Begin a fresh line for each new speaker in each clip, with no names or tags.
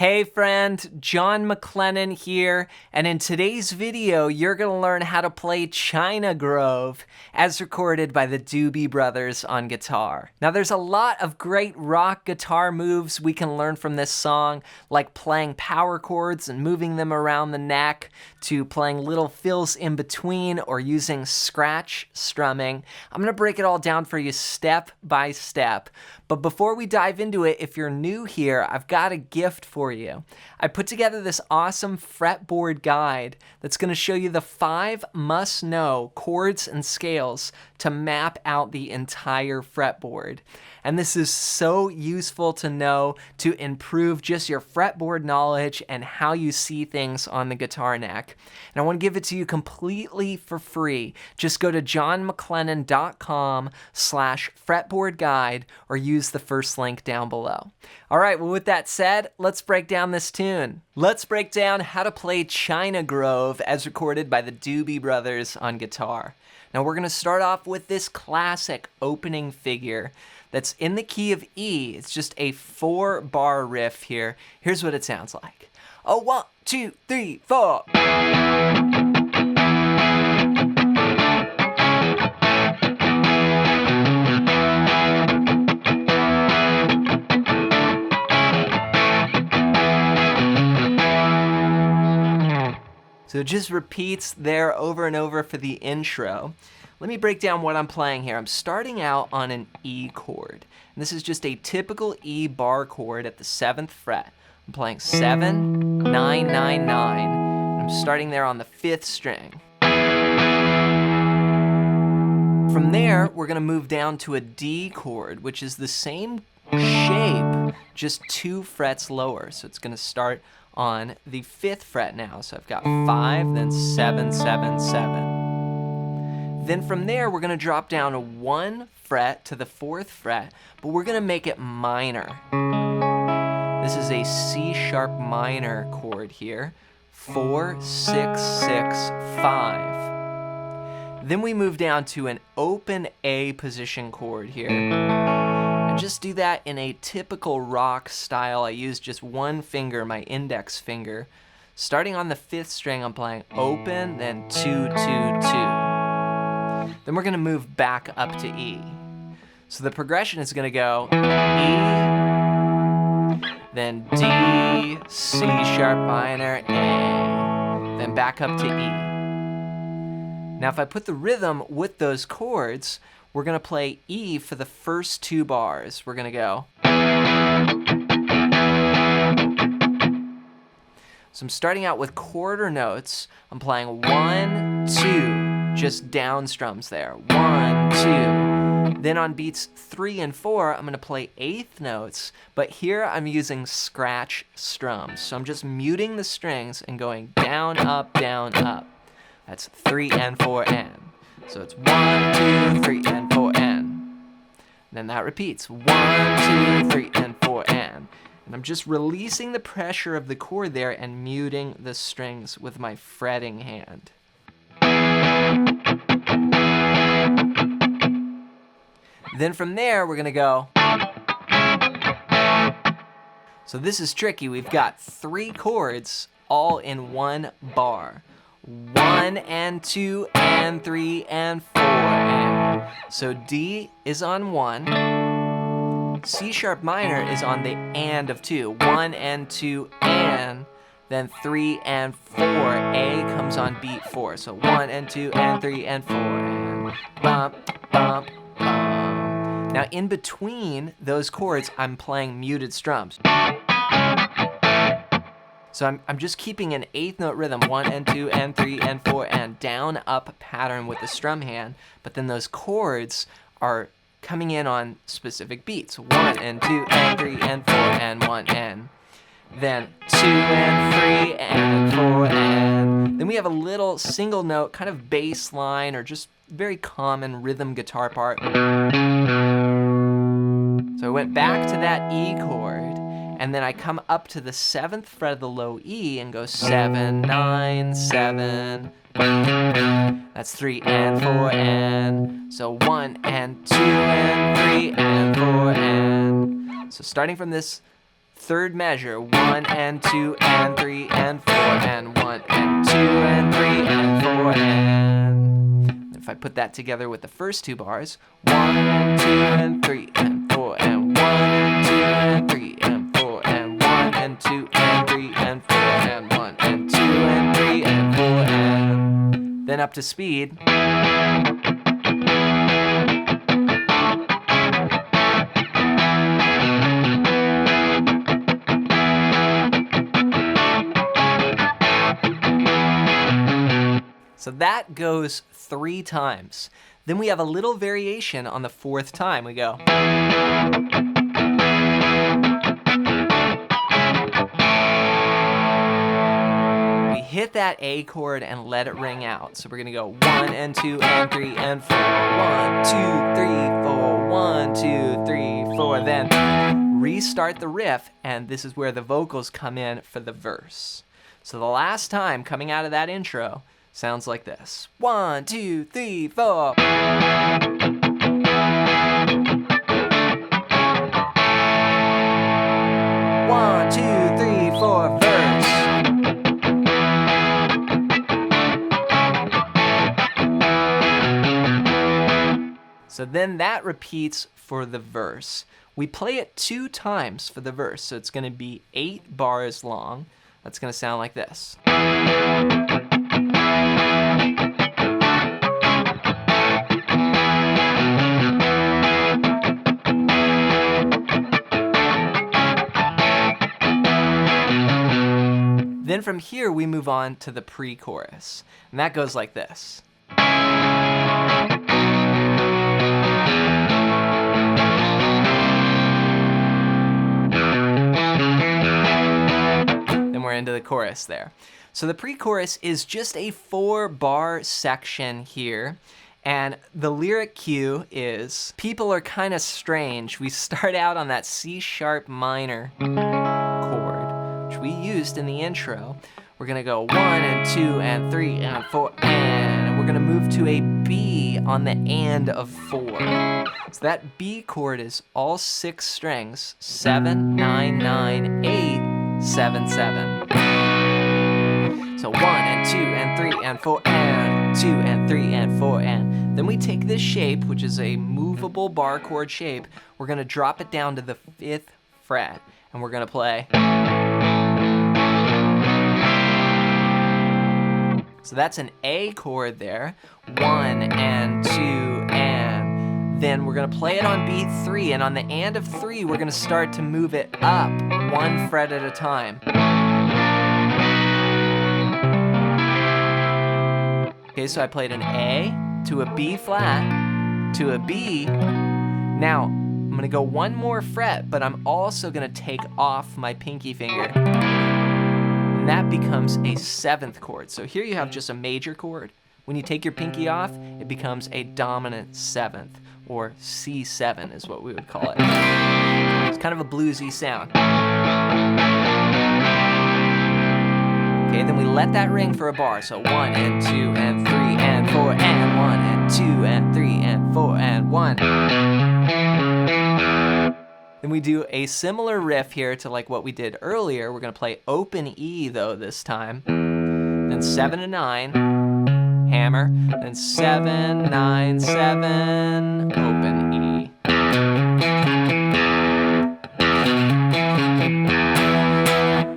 Hey friend, John MacLennan here, and in today's video, you're going to learn how to play China Grove as recorded by the Doobie brothers on guitar. Now there's a lot of great rock guitar moves we can learn from this song, like playing power chords and moving them around the neck, to playing little fills in between or using scratch strumming. I'm going to break it all down for you step by step. But before we dive into it, if you're new here, I've got a gift for you. I put together this awesome fretboard guide that's going to show you the 5 must-know chords and scales to map out the entire fretboard. And this is so useful to know to improve just your fretboard knowledge and how you see things on the guitar neck. And I want to give it to you completely for free. Just go to johnmaclennan.com/fretboard guide or use the first link down below. All right, well, with that said, let's break down this tune. Let's break down how to play China Grove as recorded by the Doobie brothers on guitar. Now we're going to start off with this classic opening figure that's in the key of E. It's just a 4-bar riff here. Here's what it sounds like. Oh, 1, 2, 3, 4. So it just repeats there over and over for the intro. Let me break down what I'm playing here. I'm starting out on an E chord. And this is just a typical E bar chord at the 7th fret. I'm playing 7, 9, 9, 9. And I'm starting there on the 5th string. From there, we're going to move down to a D chord, which is the same shape, just 2 frets lower. So it's going to start on the 5th fret now. So I've got 5, then 7, 7, 7. Then from there, we're going to drop down 1 fret to the 4th fret, but we're going to make it minor. This is a C sharp minor chord here. 4, 6, 6, 5. Then we move down to an open A position chord here. And just do that in a typical rock style. I use just 1 finger, my index finger. Starting on the 5th string, I'm playing open, then 2, 2, 2. Then we're going to move back up to E. So the progression is going to go E, then D, C sharp minor, A, then back up to E. Now if I put the rhythm with those chords, we're going to play E for the first 2 bars. We're going to go. So I'm starting out with quarter notes. I'm playing 1, 2, just down strums there. 1, 2. Then on beats 3 and 4, I'm going to play 8th notes, but here I'm using scratch strums. So I'm just muting the strings and going down, up, down, up. That's 3 and 4 and. So it's 1, 2, 3 and 4 and. Then that repeats 1, 2, 3 and 4 and. And I'm just releasing the pressure of the chord there and muting the strings with my fretting hand. Then from there, we're going to go. So this is tricky. We've got 3 chords all in 1 bar. 1 and 2 and 3 and 4 and. So D is on 1. C sharp minor is on the and of 2. 1 and 2 and. Then 3 and 4. A comes on beat 4. So 1 and 2 and 3 and 4 and. Bump, bump, bump. Now in between those chords, I'm playing muted strums. So I'm just keeping an 8th note rhythm, 1 and 2 and 3 and 4 and down up pattern with the strum hand, but then those chords are coming in on specific beats, 1 and 2 and 3 and 4 and 1 and. Then 2 and 3 and 4 and. Then we have a little single note kind of bass line or just very common rhythm guitar part. So I went back to that E chord, and then I come up to the 7th fret of the low E and go 7, 9, 7. That's 3 and 4 and. So 1 and 2 and 3 and 4 and. So starting from this third measure, 1 and 2 and 3 and 4 and 1 and 2 and 3 and 4 and... If I put that together with the first two bars, 1 and 2 and 3 and 4 and 1 and 2 and 3 and 4 and 1 and 2 and 3 and 4 and 1 and 2 and 3 and 4 and... Then up to speed. So that goes 3 times. Then we have a little variation on the 4th time. We go. We hit that A chord and let it ring out. So we're gonna go 1 and 2 and 3 and 4. 1, 2, 3, 4. 1, 2, 3, 4. Then restart the riff, and this is where the vocals come in for the verse. So the last time coming out of that intro sounds like this. 1, 2, 3, 4. 1, 2, 3, 4, verse. So then that repeats for the verse. We play it 2 times for the verse, so it's gonna be 8 bars long. That's gonna sound like this. Then from here, we move on to the pre-chorus, and that goes like this. Then we're into the chorus there. So the pre-chorus is just a 4-bar section here, and the lyric cue is, people are kind of strange. We start out on that C sharp minor chord, which we used in the intro. We're gonna go 1 and 2 and 3 and 4 and we're gonna move to a B on the and of 4. So that B chord is all 6 strings, 7, 9, 9, 8, 7, 7. So 1 and 2 and 3 and 4 and 2 and 3 and 4 and. Then we take this shape, which is a movable bar chord shape, we're gonna drop it down to the 5th fret, and we're gonna play. So that's an A chord there, 1 and 2 and. Then we're gonna play it on beat 3, and on the and of 3, we're gonna start to move it up 1 fret at a time. Okay, so I played an A to a B flat to a B. Now, I'm gonna go 1 more fret, but I'm also gonna take off my pinky finger. And that becomes a 7th chord. So here you have just a major chord. When you take your pinky off, it becomes a dominant 7th, or C7 is what we would call it. It's kind of a bluesy sound. Okay, then we let that ring for a bar. So 1 and 2 and 3 and 4 and 1 and 2 and 3 and 4 and 1. Then we do a similar riff here to like what we did earlier. We're gonna play open E though this time. Then 7 and 9, hammer. Then 7, 9, 7, open E.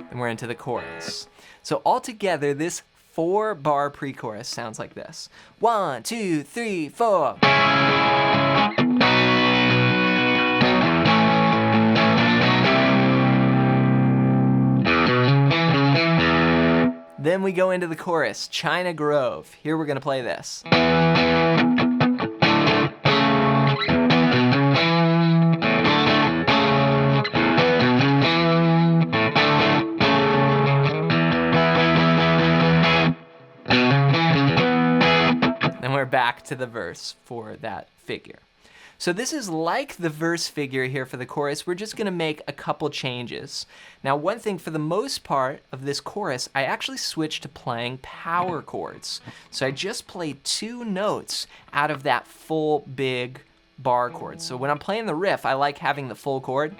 Then we're into the chorus. So altogether, this 4-bar pre-chorus sounds like this. 1, 2, 3, 4. Then we go into the chorus, China Grove. Here we're gonna play this. Then we're back to the verse for that figure. So this is like the verse figure here for the chorus. We're just gonna make a couple changes. Now, one thing, for the most part of this chorus, I actually switched to playing power chords. So I just play 2 notes out of that full big bar chord. So when I'm playing the riff, I like having the full chord.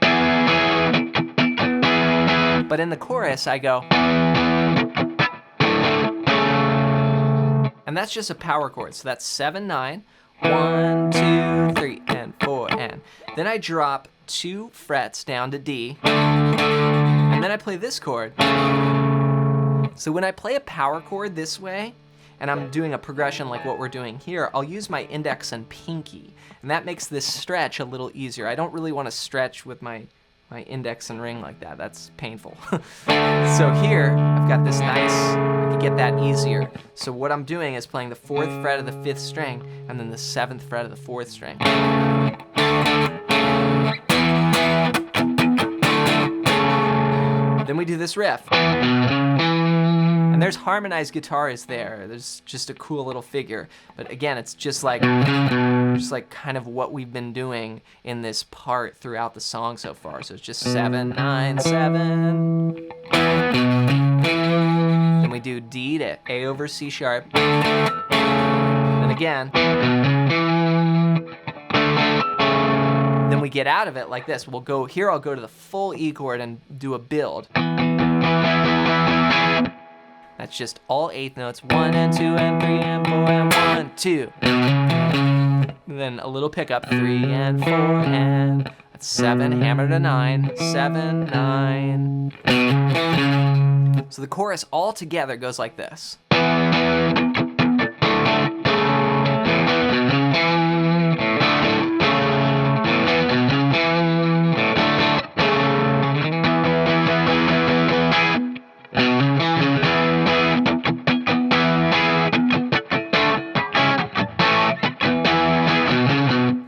But in the chorus, I go. And that's just a power chord. So that's 7, 9, 1, 2, 3, and 4, and. Then I drop 2 frets down to D, and then I play this chord. So when I play a power chord this way, and I'm doing a progression like what we're doing here, I'll use my index and pinky, and that makes this stretch a little easier. I don't really want to stretch with my index and ring like that. That's painful. So here, I've got this nice, I can get that easier. So what I'm doing is playing the 4th fret of the 5th string, and then the 7th fret of the 4th string. Then we do this riff. And there's harmonized guitars there. There's just a cool little figure. But again, it's just like kind of what we've been doing in this part throughout the song so far. So it's just 7, 9, 7. Then we do D to A over C sharp. And again. Then we get out of it like this. We'll go here, I'll go to the full E chord and do a build. That's just all 8th notes, 1 and 2 and 3 and 4 and 1, 2. And then a little pickup, 3 and 4 and that's 7, hammer to 9, 7, 9. So the chorus all together goes like this.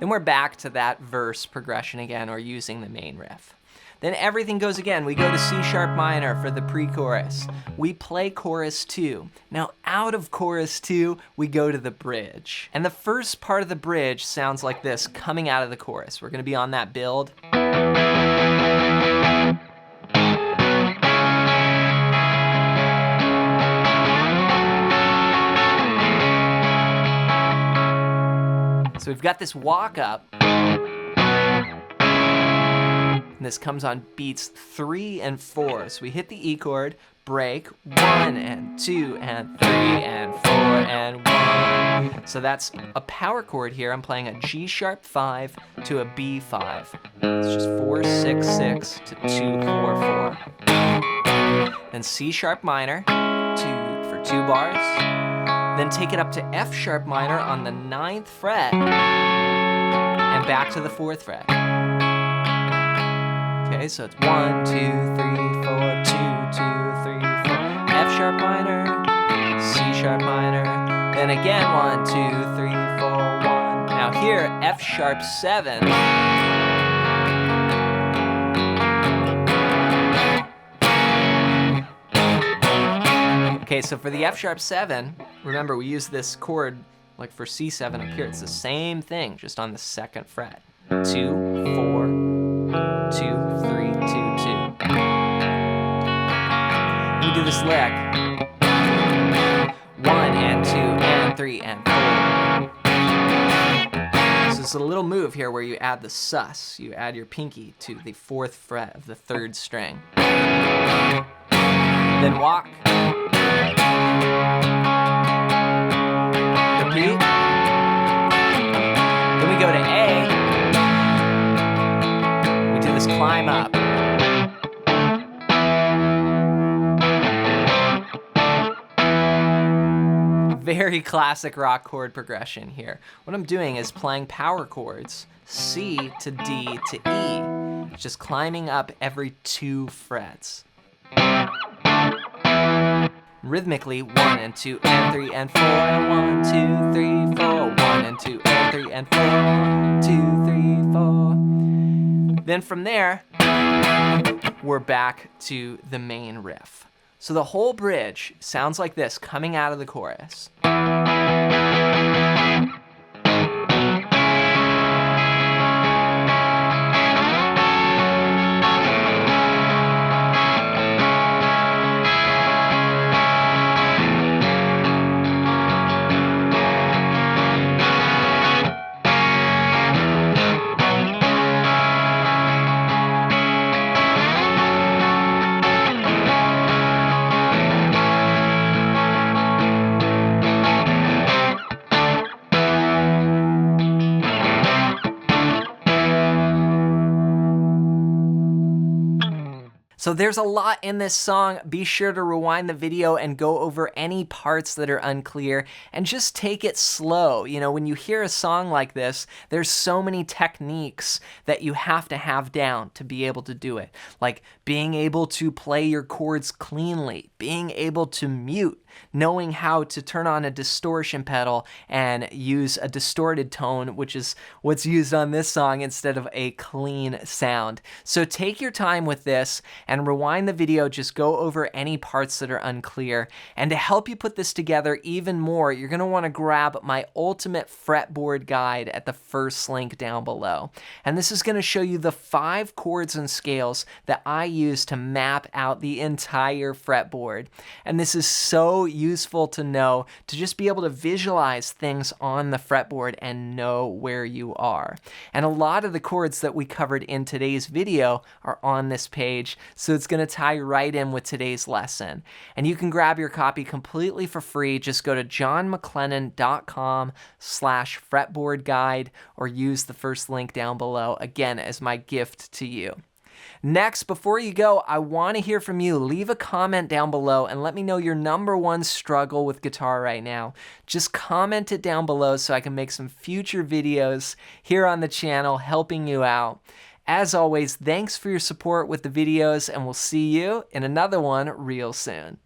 We're back to that verse progression again, or using the main riff. Then everything goes again. We go to C sharp minor for the pre-chorus. We play chorus 2. Now out of chorus 2, we go to the bridge. And the first part of the bridge sounds like this coming out of the chorus. We're gonna be on that build. So we've got this walk up, and this comes on beats 3 and 4. So we hit the E chord, break, 1 and 2 and 3 and 4 and 1. So that's a power chord here. I'm playing a G sharp 5 to a B 5. It's just 4, 6, 6 to 2, 4, 4. Then C sharp minor for 2 bars. Then take it up to F sharp minor on the 9th fret, and back to the 4th fret. Okay, so it's 1, 2, 3, 4, 2, 2, 3, 4. F sharp minor, C sharp minor, then again 1, 2, 3, 4, 1. Now here, F sharp 7. Okay, so for the F sharp 7, remember we use this chord like for C7 up here. It's the same thing, just on the 2nd fret. 2, 4, 2, 3, 2, 2. We do this lick. 1 and 2 and 3 and 4. So it's a little move here where you add the sus. You add your pinky to the 4th fret of the 3rd string. Then walk. Repeat. Then we go to A. We do this climb up. Very classic rock chord progression here. What I'm doing is playing power chords, C to D to E, just climbing up every 2 frets. Rhythmically, 1 and 2 and 3 and 4, 1, 2, 3, 4, 1 and 2 and 3 and 4, 2, 3, 4. Then from there, we're back to the main riff. So the whole bridge sounds like this coming out of the chorus. So there's a lot in this song. Be sure to rewind the video and go over any parts that are unclear and just take it slow. You know, when you hear a song like this, there's so many techniques that you have to have down to be able to do it. Like being able to play your chords cleanly, being able to mute, knowing how to turn on a distortion pedal and use a distorted tone, which is what's used on this song instead of a clean sound. So take your time with this and rewind the video, just go over any parts that are unclear. And to help you put this together even more, you're gonna wanna grab my ultimate fretboard guide at the first link down below. And this is gonna show you the 5 chords and scales that I use to map out the entire fretboard. And this is so useful to know, to just be able to visualize things on the fretboard and know where you are. And a lot of the chords that we covered in today's video are on this page, so it's going to tie right in with today's lesson. And you can grab your copy completely for free. Just go to johnmclennan.com/fretboard guide or use the first link down below, again, as my gift to you. Next, before you go, I want to hear from you. Leave a comment down below and let me know your #1 struggle with guitar right now. Just comment it down below so I can make some future videos here on the channel helping you out. As always, thanks for your support with the videos, and we'll see you in another one real soon.